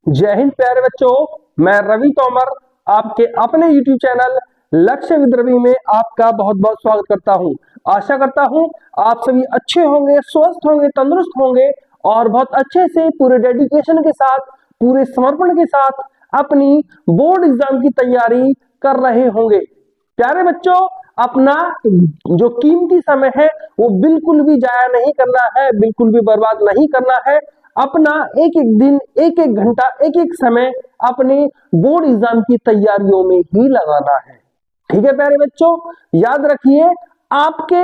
जय हिंद प्यारे बच्चों, मैं रवि तोमर आपके अपने YouTube चैनल लक्ष्य विद रवि में आपका बहुत बहुत स्वागत करता हूं। आशा करता हूं आप सभी अच्छे होंगे, स्वस्थ होंगे, तंदुरुस्त होंगे और बहुत अच्छे से पूरे डेडिकेशन के साथ, पूरे समर्पण के साथ अपनी बोर्ड एग्जाम की तैयारी कर रहे होंगे। प्यारे बच्चों, अपना जो कीमती समय है वो बिल्कुल भी जाया नहीं करना है, बिल्कुल भी बर्बाद नहीं करना है। अपना एक एक दिन, एक एक घंटा, एक एक समय अपने बोर्ड एग्जाम की तैयारियों में ही लगाना है। ठीक है प्यारे बच्चों, याद रखिए आपके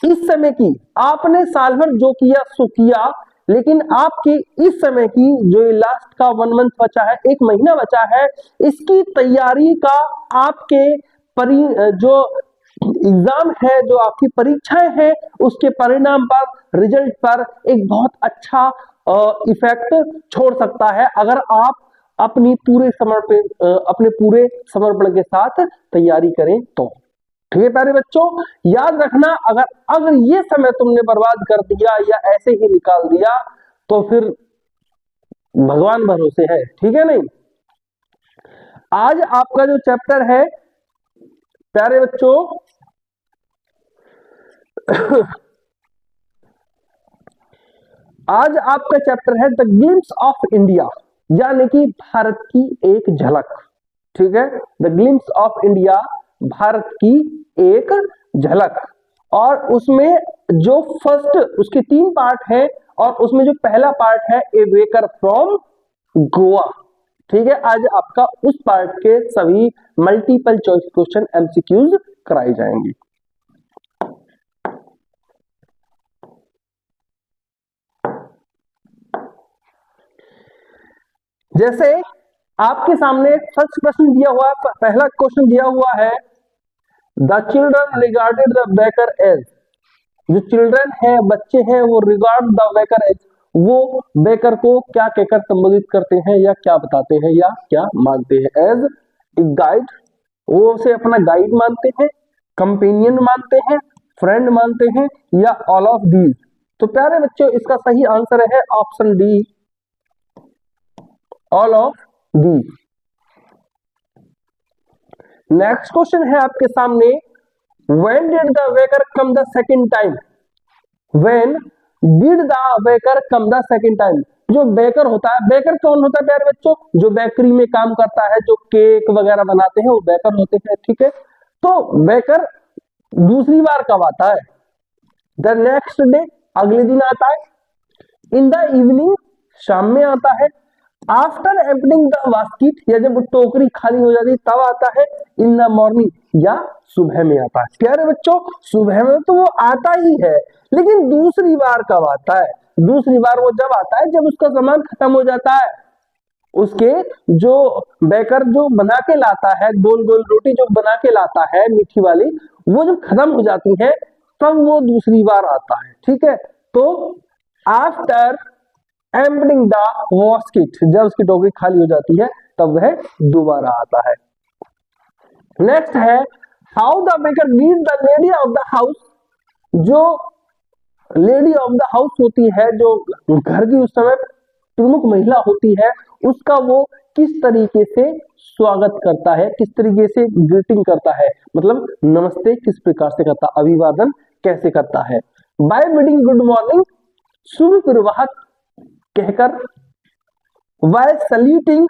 इस समय की, आपने साल भर जो किया सो किया, लेकिन आपके इस समय की जो लास्ट का 1 मंथ बचा है, 1 महीना बचा है, इसकी तैयारी का आपके जो एग्जाम है, जो आपकी परीक्षाएं हैं, उसके परिणाम पर, रिजल्ट पर एक बहुत अच्छा इफेक्ट छोड़ सकता है अगर आप अपने पूरे समर्पण के साथ तैयारी करें तो। ठीक है प्यारे बच्चों, याद रखना, अगर ये समय तुमने बर्बाद कर दिया या ऐसे ही निकाल दिया तो फिर भगवान भरोसे है। ठीक है नहीं। आज आपका जो चैप्टर है प्यारे बच्चों आज आपका चैप्टर है द ग्लिम्स ऑफ इंडिया, यानी कि भारत की एक झलक। ठीक है, the glimpse of India, Bharat की एक झलक। और उसमें जो फर्स्ट, उसके 3 पार्ट है और उसमें जो पहला पार्ट है ए वेकर फ्रॉम गोवा। ठीक है, आज आपका उस पार्ट के सभी मल्टीपल चॉइस क्वेश्चन एमसीक्यूज कराए जाएंगे। जैसे आपके सामने फर्स्ट प्रश्न दिया हुआ है, पहला क्वेश्चन दिया हुआ है, the children regarded the baker as. जो चिल्ड्रन है, बच्चे हैं, वो रिगार्ड द बेकर एज, वो बेकर को क्या कहकर संबोधित करते हैं या क्या बताते हैं या क्या मानते हैं? एज ए गाइड, वो उसे अपना गाइड मानते हैं, कंपेनियन मानते हैं, फ्रेंड मानते हैं या ऑल ऑफ दीज। तो प्यारे बच्चों, इसका सही आंसर है option D, all of these. Next question है आपके सामने, when did the waker come the second time? When did the baker come the second time? जो बेकर होता है, बेकर कौन होता है प्यारे बच्चों? जो बेकरी में काम करता है, जो केक वगैरह बनाते हैं, वो बेकर होते हैं। ठीक है, तो बेकर दूसरी बार कब आता है? द नेक्स्ट डे, अगले दिन आता है। इन द इवनिंग, शाम में आता है। आफ्टर एम्पटिंग द बास्केट, या जब टोकरी खाली हो जाती तब आता है। इन द मॉर्निंग, या सुबह में आता है। प्यारे बच्चों, सुबह में तो वो आता ही है, लेकिन दूसरी बार कब आता है? दूसरी बार वो जब आता है जब उसका सामान खत्म हो जाता है। उसके जो बेकर जो बना के लाता है, गोल गोल रोटी जो बना के लाता है मीठी वाली, वो जब खत्म हो जाती है तब वो दूसरी बार आता है। ठीक है, तो आफ्टर एम्पटिंग द बास्केट, जब उसकी टोकरी खाली हो जाती है तब वह दोबारा आता है। नेक्स्ट है, how the baker meet the lady of the house. जो लेडी ऑफ द हाउस होती है, जो घर की उस समय प्रमुख महिला होती है, उसका वो किस तरीके से स्वागत करता है, किस तरीके से ग्रीटिंग करता है, मतलब नमस्ते किस प्रकार से करता है, अभिवादन कैसे करता है? बाय बिडिंग गुड मॉर्निंग, शुभ प्रभात कहकर, बाय सल्यूटिंग,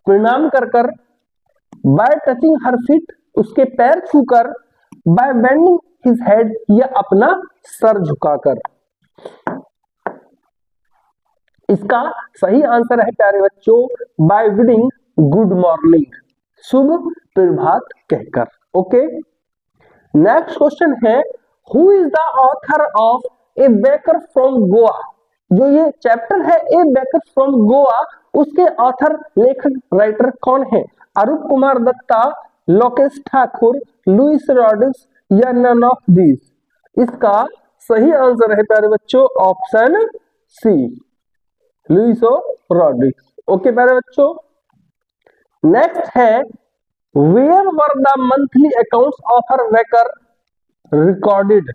प्रणाम कर कर, बाय टचिंग हर फीट, उसके पैर छूकर, बाय बेंडिंग हिज हेड, या अपना सर झुकाकर। इसका सही आंसर है प्यारे बच्चों, बाय बिडिंग गुड मॉर्निंग, शुभ प्रभात कहकर। ओके, नेक्स्ट क्वेश्चन है, who is the author of A baker from Goa? जो ये चैप्टर है ए बेकर फ्रॉम गोवा, उसके ऑथर, लेखक, राइटर कौन है? अरूप कुमार दत्ता, लोकेश ठाकुर, लुइस रॉड्रिग्स, या नन ऑफ दीज? इसका सही आंसर है प्यारे बच्चों option C, Luis Rodrigues. Okay प्यारे बच्चों, नेक्स्ट है, where were the monthly accounts of her baker recorded?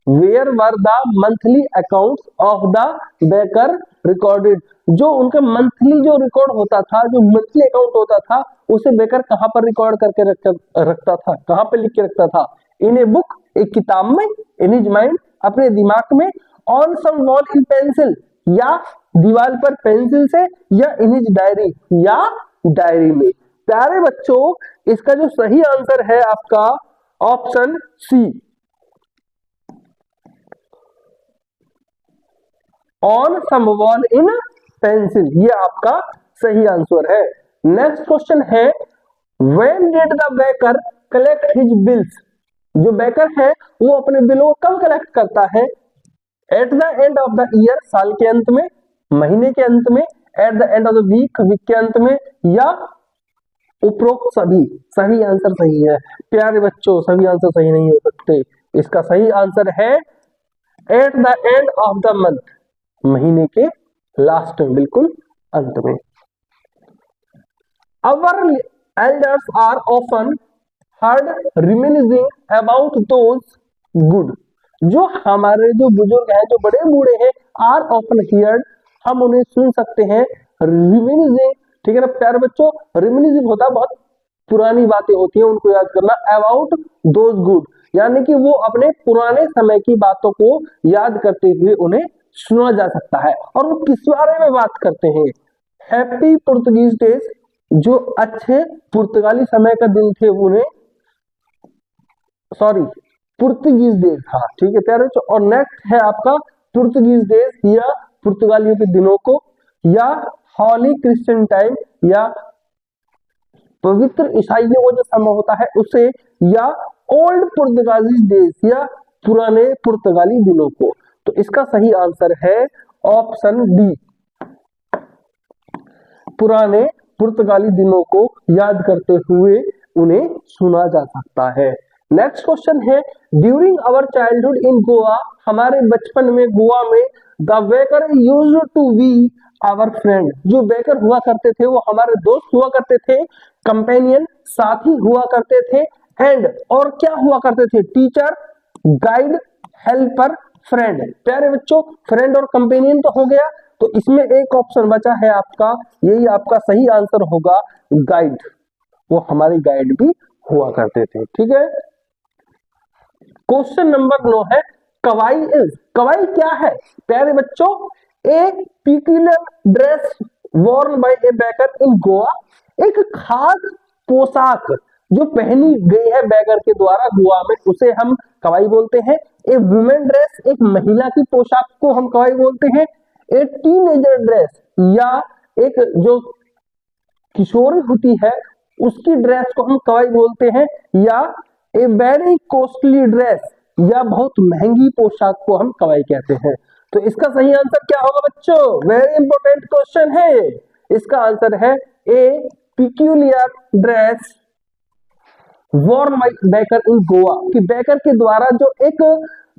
Where were the monthly accounts of the baker recorded, जो उनका मंथली जो रिकॉर्ड होता था, जो मंथली अकाउंट होता था, उसे बेकर कहां पर रिकॉर्ड करके रखता था, कहां पे लिख के रखता था? इन ए बुक, एक किताब में, इन हिज माइंड, अपने दिमाग में, on some wall in pencil, या दीवार पर पेंसिल से, या इन हिज डायरी, या डायरी में। प्यारे बच्चों, इसका जो सही आंसर है आपका option C, on some wall in pencil, ये आपका सही आंसर है। नेक्स्ट क्वेश्चन है, when did the baker collect his bills, जो बेकर है वो अपने बिलों को कब कलेक्ट करता है? At the end of the year, साल के अंत में, महीने के अंत में, at the end of the week, week के अंत में, या उपरोक्त सभी? सभी आंसर सही है प्यारे बच्चों, सभी आंसर सही नहीं हो सकते। इसका सही आंसर है at the end of the month, महीने के लास्ट में, बिल्कुल अंत में। Our elders are often heard reminiscing about those good, जो हमारे जो बुजुर्ग हैं, जो बड़े बूढ़े हैं, आर ऑफन हियर्ड, हम उन्हें सुन सकते हैं, रिमिनिजिंग, ठीक है ना प्यारे बच्चों? रिमिनिजिंग होता है बहुत पुरानी बातें होती हैं, उनको याद करना, अबाउट दोज गुड, यानी कि वो अपने पुराने समय की बातों को याद करते हुए उन्हें सुना जा सकता है। और वो किस बारे में बात करते हैं? हैप्पी पुर्तगीज डेज, जो अच्छे पुर्तगाली समय का दिन थे, उन्हें, सॉरी, पुर्तगीज डेज, हाँ ठीक है प्यारे बच्चों। और नेक्स्ट है आपका पुर्तगीज डेज, या पुर्तगालियों के दिनों को, या हॉली क्रिश्चियन टाइम, या पवित्र ईसाइयों को जो समय होता है उसे, या ओल्ड पुर्तगाली डेज, या पुराने पुर्तगाली दिनों को। तो इसका सही आंसर है ऑप्शन डी, पुराने पुर्तगाली दिनों को याद करते हुए उन्हें सुना जा सकता है। नेक्स्ट क्वेश्चन है, during our childhood in Goa, हमारे बचपन में गोवा में, the baker used to be our friend, जो बेकर हुआ करते थे वो हमारे दोस्त हुआ करते थे, कंपेनियन, साथी हुआ करते थे, एंड, और क्या हुआ करते थे? Teacher, guide, helper, friend. प्यारे बच्चों, फ्रेंड और कंपेनियन तो हो गया, तो इसमें एक ऑप्शन बचा है आपका, यही आपका सही आंसर होगा, गाइड, वो हमारे गाइड भी हुआ करते थे, ठीक है। क्वेश्चन नंबर 9 है, कवाई इज, कवाई क्या है प्यारे बच्चों? A peculiar dress worn by a baker in Goa, एक खास पोशाक जो पहनी गई है बेकर के द्वारा गोवा में, उसे हम कवाई बोलते हैं। ए वुमेन ड्रेस, एक महिला की पोशाक को हम कवाई बोलते हैं। ए टीनेजर ड्रेस, या एक जो किशोरी होती है उसकी ड्रेस को हम कवाई बोलते हैं। या ए वेरी कॉस्टली ड्रेस, या बहुत महंगी पोशाक को हम कवाई कहते हैं। तो इसका सही आंसर क्या होगा बच्चों? वेरी इंपॉर्टेंट क्वेश्चन है। इसका आंसर है a peculiar dress worn by baker in Goa, कि बेकर के द्वारा जो एक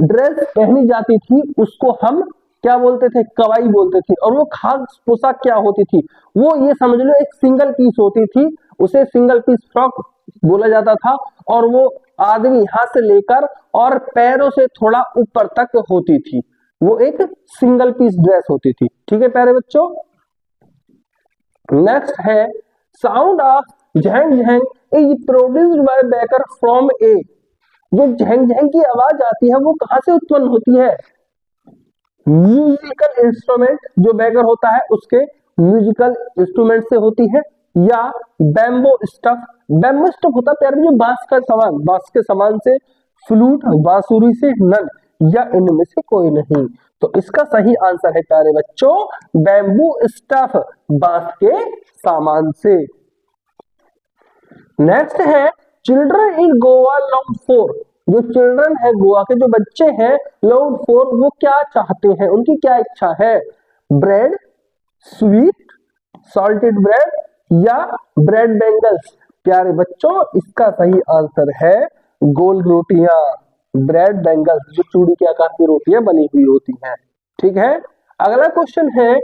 ड्रेस पहनी जाती थी उसको हम क्या बोलते थे? कवाई बोलते थे। और वो खास पोशाक क्या होती थी? वो ये समझ लो एक सिंगल पीस होती थी, उसे सिंगल पीस फ्रॉक बोला जाता था, और वो आदमी यहां से लेकर और पैरों से थोड़ा ऊपर तक होती थी, वो एक सिंगल पीस ड्रेस होती थी, ठीक है प्यारे बच्चों। नेक्स्ट है, sound of jhang jhang is produced by baker from a, जो झैंग झैंग की आवाज आती है वो कहां से उत्पन्न होती है? म्यूजिकल इंस्ट्रूमेंट, जो बेकर होता है उसके म्यूजिकल इंस्ट्रूमेंट से होती है। या बैम्बो स्टफ, बैम्बो स्टफ होता है प्यारे जो बांस का सामान, बांस के सामान से, फ्लूट, बांसुरी से, नन, या इनमें से कोई नहीं। तो इसका सही आंसर है प्यारे बच्चों बैम्बू स्टफ, बांस के सामान से। नेक्स्ट है, children in Goa long for, जो चिल्ड्रन है गोवा के जो बच्चे हैं लॉन्ग फॉर, वो क्या चाहते हैं, उनकी क्या इच्छा है? ब्रेड, स्वीट, सॉल्टेड ब्रेड, या ब्रेड बेंगल्स। प्यारे बच्चों, इसका सही आंसर है गोल रोटियां, ब्रेड बेंगल्स, जो चूड़ी के आकार की रोटियां बनी हुई होती हैं, ठीक है। अगला क्वेश्चन है,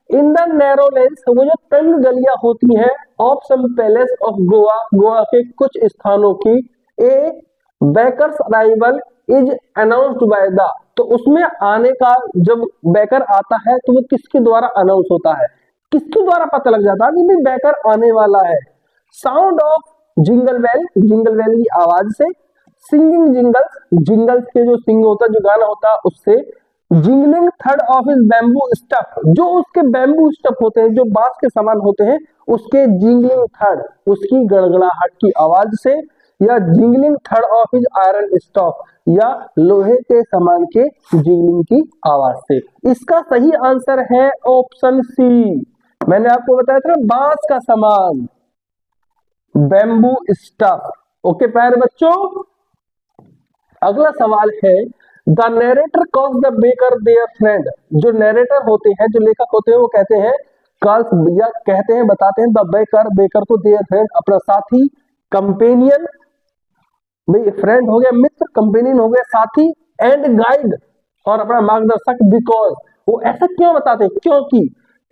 इन द नैरो लेन्स, वो जो तंग गलियां होती हैं, of some palace of Goa, Goa के कुछ स्थानों की, a baker's arrival is announced by the, तो उसमें आने का जब बेकर आता है तो वो किसके द्वारा अनाउंस होता है, किसके द्वारा पता लग जाता है कि भाई बेकर आने वाला है। Sound of jingle bell, jingle bell की आवाज से। सिंगिंग जिंगल्स, जिंगल्स के जो सिंग होता है, जो गाना होता है उससे। Jingling third of his bamboo stuff, जो उसके बैम्बू स्टफ होते हैं, जो बांस के समान होते हैं, उसके जिंगलिंग थर्ड, उसकी गड़गड़ाहट की आवाज से। या jingling third of his iron stuff, या लोहे के समान के जिंगलिंग की आवाज से। इसका सही आंसर है ऑप्शन सी। मैंने आपको बताया था बांस का समान, बैम्बू स्टफ। ओके प्यारे बच्चों, अगला सवाल है the narrator calls the baker there friend. जो नरेटर होते हैं, जो लेखक होते हैं, वो कहते हैं कॉल्स, या कहते हैं, बताते हैं द बेकर, बेकर को देयर फ्रेंड, अपना साथी, कंपेनियन, भाई फ्रेंड हो गया मित्र, कंपेनियन हो गया साथी, एंड गाइड, और अपना मार्गदर्शक। बिकॉज, वो ऐसा क्यों बताते हैं, क्योंकि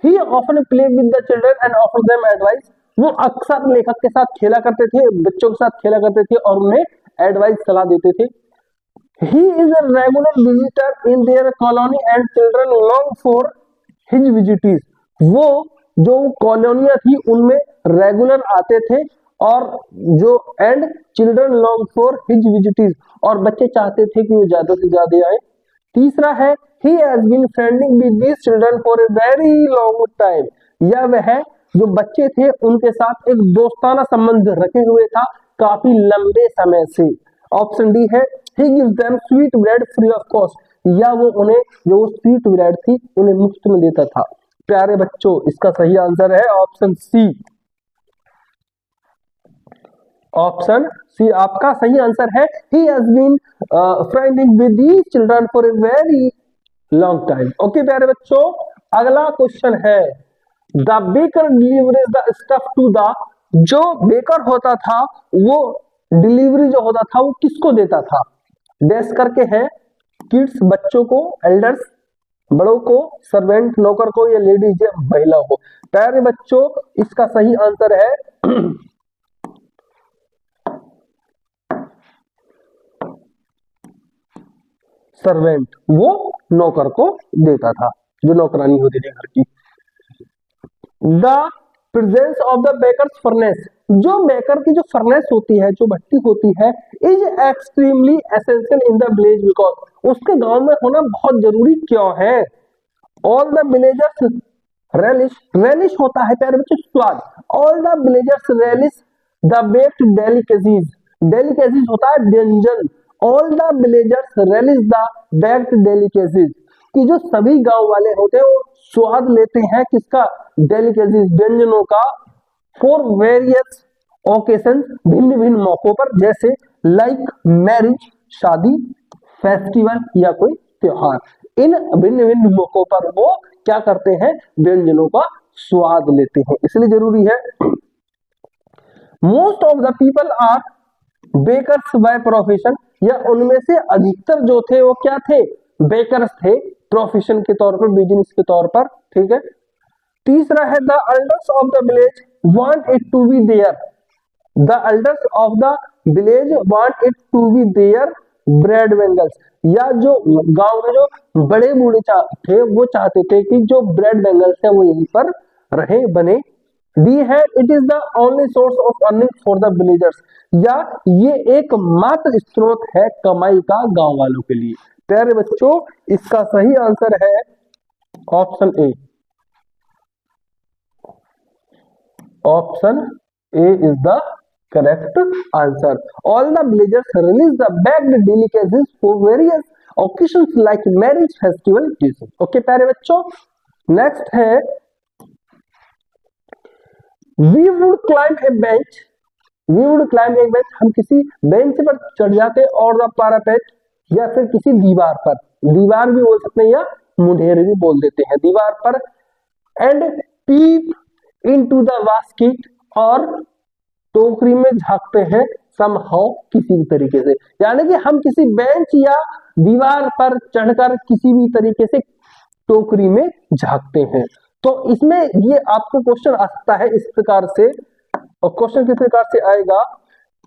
ही often play with the children and offer them advice, वो अक्सर लेखक के साथ खेला करते थे, बच्चों के साथ खेला करते थे और उन्हें एडवाइस सलाह देते थे। He is a regular visitor in their colony and children long for his visits. वो जो कॉलोनियां थी उनमें रेगुलर आते थे और जो and children long for his visits, और बच्चे चाहते थे कि वो ज्यादा से ज्यादा आए। तीसरा है he has been friendly with these children for a very long time, या वह जो बच्चे थे उनके साथ एक दोस्ताना संबंध रखे हुए था काफी लंबे समय से। ऑप्शन डी है he gives them sweet bread free of cost, या वो उन्हें जो स्वीट ब्रेड थी उन्हें मुफ्त में देता था। प्यारे बच्चों, इसका सही आंसर है ऑप्शन सी। ऑप्शन सी आपका सही आंसर है। he has been friendly with these children for a very long time। Okay प्यारे बच्चों, अगला क्वेश्चन है the baker deliveries the stuff to the, जो बेकर होता था वो डिलीवरी जो होता था वो किसको देता था। डैश करके है, किड्स बच्चों को, एल्डर्स बड़ों को, सर्वेंट नौकर को, या लेडीज या महिला को। प्यारे बच्चों, इसका सही आंसर है सर्वेंट, वो नौकर को देता था, जो नौकरानी होती थी घर की। The presence of the baker's furnace, जो बेकर की जो फर्नेस होती है, जो भट्टी होती है, is extremely essential in the village because, उसके गांव में होना बहुत जरूरी क्यों है। All the villagers relish, relish होता है प्यारे बच्चों स्वाद, all the villagers relish the baked delicacies, delicacies होता है व्यंजन, all the villagers relish the baked delicacies, कि जो सभी गांव वाले होते हैं वो स्वाद लेते हैं किसका, डेलिकेसीज व्यंजनों का। फॉर वेरियस ओकेशन, भिन्न भिन्न मौकों पर, जैसे लाइक मैरिज शादी, फेस्टिवल या कोई त्योहार, इन भिन्न भिन्न मौकों पर वो क्या करते हैं, व्यंजनों का स्वाद लेते हैं, इसलिए जरूरी है। Most of the people are bakers by profession, या उनमें से अधिकतर जो थे वो क्या थे, बेकर्स थे, प्रोफेशन के तौर पर, बिजनेस के तौर पर। ठीक है। तीसरा है the elders of the village want it to be there, the elders of the village want it to be there bread bangles, या जो गांव में जो बड़े बूढ़े थे वो चाहते थे कि जो ब्रेड बेंगल्स है वो यहीं पर रहे बने। डी है it is the only source of earning for the villagers, या ये एकमात्र स्रोत है कमाई का गांव वालों के लिए। प्यारे बच्चों, इसका सही आंसर है option A. Option A is the correct answer. All the villagers release the baked delicacies for various occasions like marriage festival dishes. Okay प्यारे बच्चों, नेक्स्ट है we would climb a bench, we would climb a bench, हम किसी bench पर चढ़ जाते, और the parapet, या फिर किसी दीवार पर, दीवार भी बोल सकते हैं या मुंडेर भी बोल देते हैं, दीवार पर। And peep into the basket, और टोकरी में झांकते हैं समहाउ, किसी भी तरीके से, यानी कि हम किसी बेंच या दीवार पर चढ़कर किसी भी तरीके से टोकरी में झांकते हैं। तो इसमें ये आपको क्वेश्चन आ सकता है इस प्रकार से, और क्वेश्चन किस प्रकार से आएगा,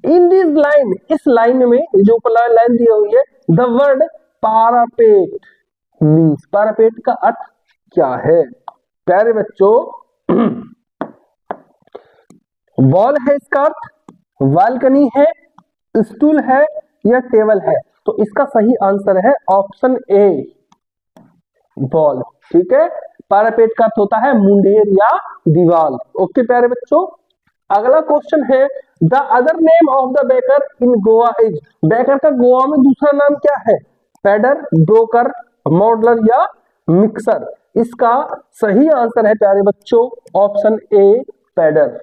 इन दिस लाइन, इस लाइन में जो लाइन दी हुई है, द वर्ड पारापेट मीन्स, पारापेट का अर्थ क्या है? प्यारे बच्चों, वॉल है इसका अर्थ, बालकनी है, स्टूल है या टेबल है? तो इसका सही आंसर है ऑप्शन ए, वॉल। ठीक है, पैरापेट का अर्थ होता है मुंडेर या दीवार। ओके प्यारे बच्चों, अगला क्वेश्चन है the other name of the baker in Goa is, baker का गोवा में दूसरा नाम क्या है? पैडर, ब्रोकर, मॉडलर या मिक्सर? इसका सही आंसर है प्यारे बच्चों option A, poder.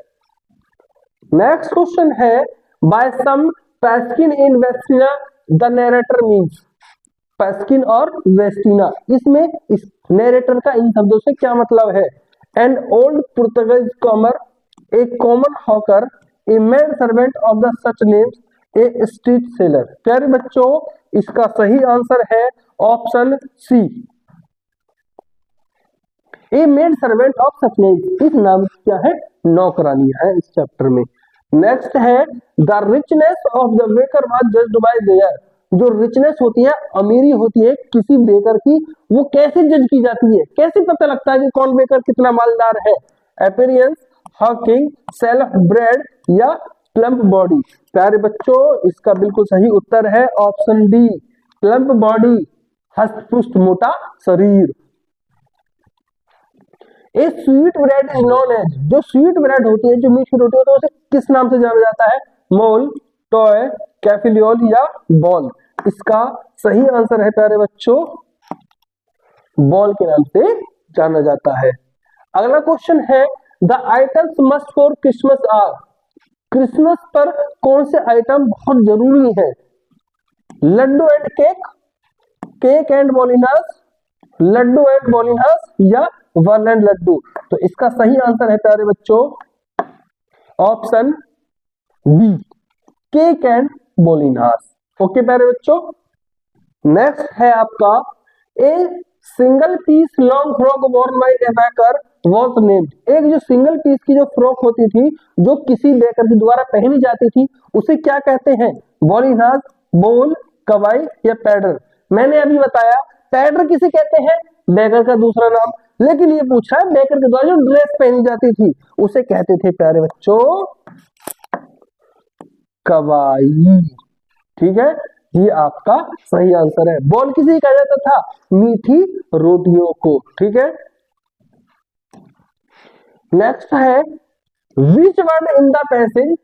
Next question है by some paskin in vestina the narrator means, paskin और वेस्टिना, इसमें इस नरेटर का इन शब्दों से क्या मतलब है? An old Portuguese comer, a common hawker, a man servant of the such names, a street seller? प्यारे बच्चों, इसका सही आंसर है option C, a maid servant of such names. इस नाम क्या है? नौकरानियां है इस चैप्टर में। नेक्स्ट है the richness of the baker was judged bye there, जो रिचनेस होती है, अमीरी होती है किसी बेकर की, वो कैसे जज की जाती है? कैसे पता लगता है कि कौन बेकर कितना मालदार है? अपीयरेंस, हॉकिंग, सेल्फ ब्रेड या प्लम्प बॉडी? प्यारे बच्चों, इसका बिल्कुल सही उत्तर है ऑप्शन डी, प्लम्प बॉडी, हष्ट-पुष्ट मोटा शरीर। A sweet bread is known as, जो स्वीट ब्रेड होती है, जो मीठी रोटी होती है, उसे किस नाम से जाना जाता है? मोल, टॉय, कैफिलियोल या बॉल? इसका सही आंसर है प्यारे बच्चों बॉल के नाम से जाना जाता है। अगला क्वेश्चन है the items must for Christmas are, Christmas पर कौन से आइटम बहुत जरूरी है? Laddu and cake, cake and bolinhas, laddu and bolinhas या वन एंड लड्डू? तो इसका सही आंसर है प्यारे बच्चों option B, cake and bolinhas. Okay प्यारे बच्चों, नेक्स्ट है आपका a single piece long frock worn by a baker was named, एक जो सिंगल पीस की जो फ्रॉक होती थी, जो किसी बेकर के द्वारा पहनी जाती थी, उसे क्या कहते हैं? बॉलिनास, बोल, कवाई या पैडर? मैंने अभी बताया पैडर किसे कहते हैं? बेकर का दूसरा नाम। लेकिन ये पूछा है बेकर के द्वारा जो ड्रेस पहनी जाती थी उसे कहते थे प्यारे बच्चों कवाई। ठीक है, ये आपका सही आंसर है। बॉल किसे कहा जाता था? मीठी रोटियों को। ठीक है, नेक्स्ट है which word in the passage,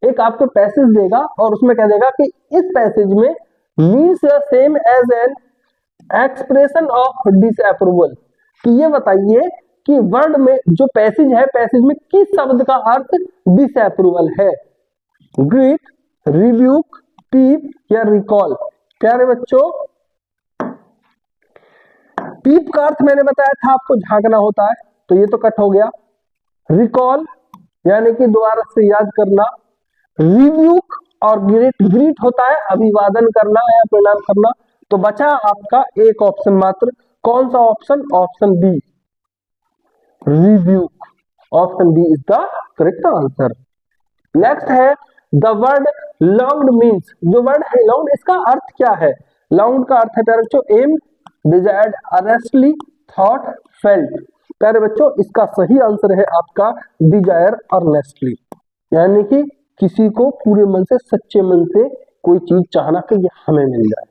एक आपको पैसेज देगा और उसमें कह देगा कि इस पैसेज में means the same as an expression of disapproval, कि ये बताइए कि वर्ड में जो पैसेज है, पैसेज में किस शब्द का अर्थ डिसअप्रूवल है? ग्रीट, रिब्यूक, पीप या रिकॉल? प्यारे बच्चों, पीप का अर्थ मैंने बताया था आपको झांकना होता है, तो ये तो कट हो गया। रिकॉल यानी कि दोबारा से याद करना। रिब्यूक और ग्रीट, ग्रीट होता है अभिवादन करना या प्रणाम करना। तो बचा आपका एक ऑप्शन मात्र, कौन सा option? Option B, rebuke. Option B is the correct answer. Next है द वर्ड लॉन्ग्ड मीन्स, जो वर्ड है लॉन्ग्ड, इसका अर्थ क्या है? लॉन्ग्ड का अर्थ है प्यारे बच्चों um, desired, earnestly, thought, felt. प्यारे बच्चों, इसका सही आंसर है आपका डिजायर अर्नेस्टली, यानी कि किसी को पूरे मन से, सच्चे मन से कोई चीज चाहना कि ये हमें मिल जाए।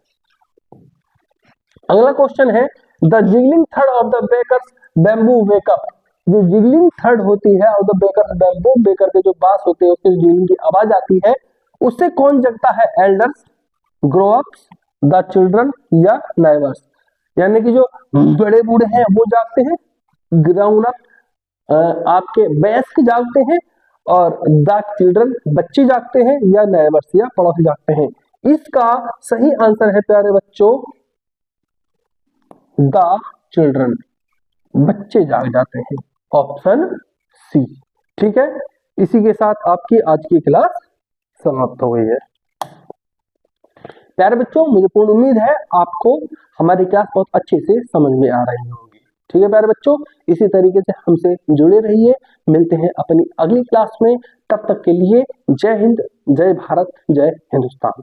अगला क्वेश्चन है द जिगलिंग थर्ड of the baker's bamboo wake up, जो जिगलिंग थर्ड होती है of the baker's bamboo, baker के जो बांस होते हैं उससे जिगलिंग की आवाज आती है, उससे कौन जगता है? Elders, grow ups, the children या नाइबर्स? यानी कि जो बड़े बूढ़े हैं वो जागते हैं, ग्राउंड अप आपके वयस्क जागते हैं, और द चिल्ड्रन बच्चे जागते हैं, या नाइबर्स या पड़ोसी जागते हैं? इसका सही आंसर है प्यारे बच्चों द चिल्ड्रन, बच्चे जाग जाते हैं, ऑप्शन सी। ठीक है, इसी के साथ आपकी आज की क्लास समाप्त हो गई है। प्यारे बच्चों, मुझे पूर्ण उम्मीद है आपको हमारी क्लास बहुत अच्छे से समझ में आ रही होगी। ठीक है प्यारे बच्चों, इसी तरीके से हमसे जुड़े रहिए। मिलते हैं अपनी अगली क्लास में, तब तक के लिए जय हिंद, जय भारत, जय हिंदुस्तान।